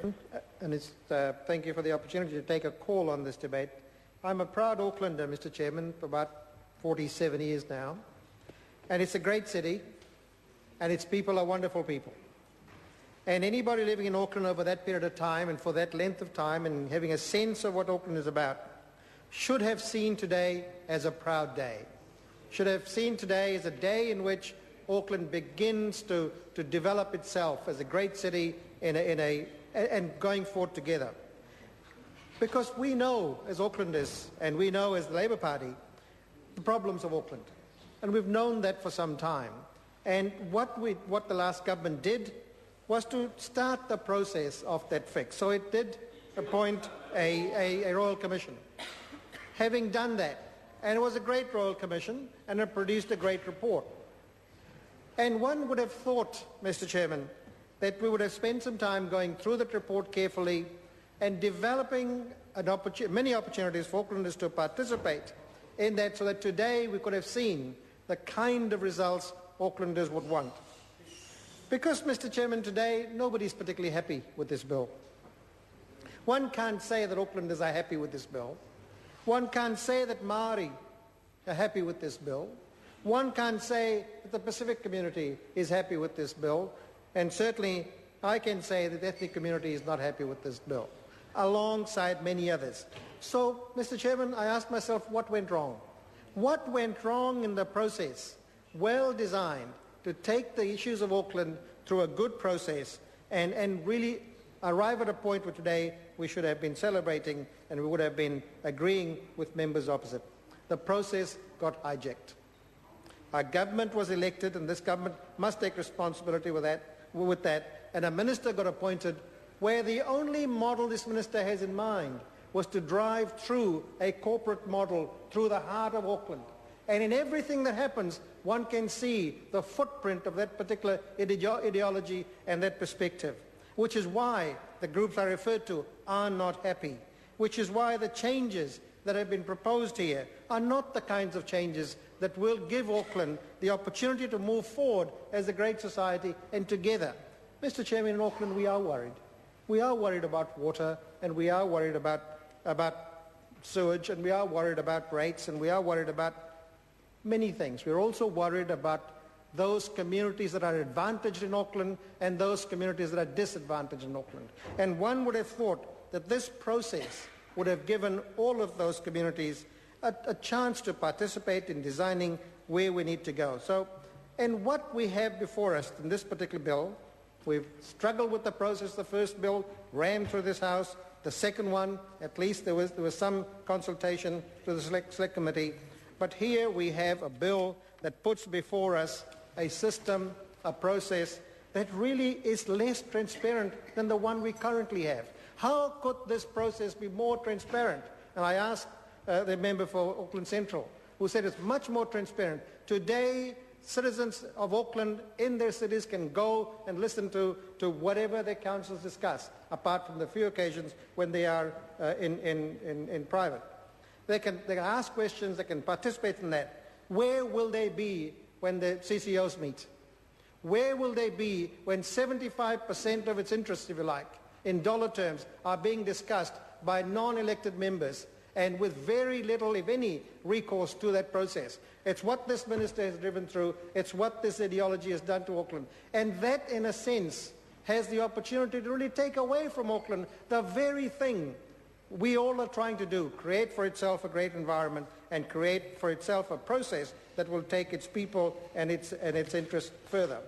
And thank you for the opportunity to take a call on this debate. I'm a proud Aucklander, Mr. Chairman, for about 47 years now. And it's a great city, and its people are wonderful people. And anybody living in Auckland over that period of time and for that length of time and having a sense of what Auckland is about should have seen today as a proud day. Should have seen today as a day in which Auckland begins to develop itself as a great city and going forward together. Because we know as Aucklanders and we know as the Labour Party the problems of Auckland. And we've known that for some time. And what the last government did was to start the process of that fix. So it did appoint a Royal Commission. Having done that, and it was a great Royal Commission, and it produced a great report. And one would have thought, Mr. Chairman, that we would have spent some time going through that report carefully and developing many opportunities for Aucklanders to participate in that, so that today we could have seen the kind of results Aucklanders would want. Because, Mr. Chairman, today nobody's particularly happy with this bill. One can't say that Aucklanders are happy with this bill. One can't say that Māori are happy with this bill. One can't say that the Pacific community is happy with this bill. And certainly I can say that the ethnic community is not happy with this bill, alongside many others. So, Mr. Chairman, I asked myself, what went wrong? What went wrong in the process, well designed, to take the issues of Auckland through a good process and really arrive at a point where today we should have been celebrating and we would have been agreeing with members opposite. The process got hijacked. Our government was elected, and this government must take responsibility with that, and a minister got appointed where the only model this minister has in mind was to drive through a corporate model through the heart of Auckland. And in everything that happens, one can see the footprint of that particular ideology and that perspective, which is why the groups I referred to are not happy, which is why the changes that have been proposed here are not the kinds of changes that will give Auckland the opportunity to move forward as a great society and together. Mr. Chairman, in Auckland we are worried. We are worried about water, and we are worried about sewage, and we are worried about rates, and we are worried about many things. We're also worried about those communities that are advantaged in Auckland and those communities that are disadvantaged in Auckland. And one would have thought that this process would have given all of those communities a chance to participate in designing where we need to go. So, and what we have before us in this particular bill, we've struggled with the process. The first bill ran through this House. The second one, at least there was some consultation to the select committee. But here we have a bill that puts before us a system, a process that really is less transparent than the one we currently have. How could this process be more transparent? And I asked the member for Auckland Central, who said it's much more transparent. Today, citizens of Auckland in their cities can go and listen to whatever their councils discuss, apart from the few occasions when they are in private. They can ask questions, they can participate in that. Where will they be when the CCOs meet? Where will they be when 75% of its interests, if you like, in dollar terms, are being discussed by non-elected members and with very little, if any, recourse to that process? It's what this minister has driven through. It's what this ideology has done to Auckland. And that, in a sense, has the opportunity to really take away from Auckland the very thing we all are trying to do, create for itself a great environment and create for itself a process that will take its people and its interests further.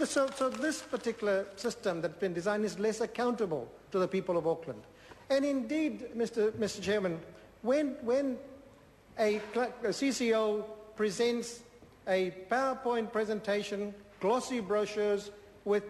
So this particular system that's been designed is less accountable to the people of Auckland. And indeed, Mr. Chairman, when a CCO presents a PowerPoint presentation, glossy brochures,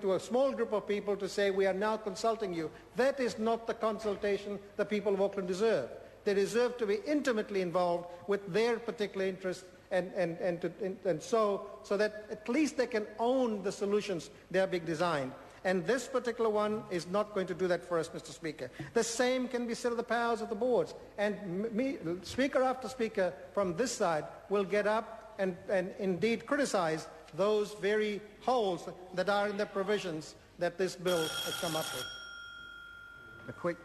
to a small group of people to say, we are now consulting you, that is not the consultation the people of Auckland deserve. They deserve to be intimately involved with their particular interests and so that at least they can own the solutions they are being designed. And this particular one is not going to do that for us, Mr. Speaker. The same can be said of the powers of the boards. And speaker after speaker from this side will get up and indeed criticize those very holes that are in the provisions that this bill has come up with. a quick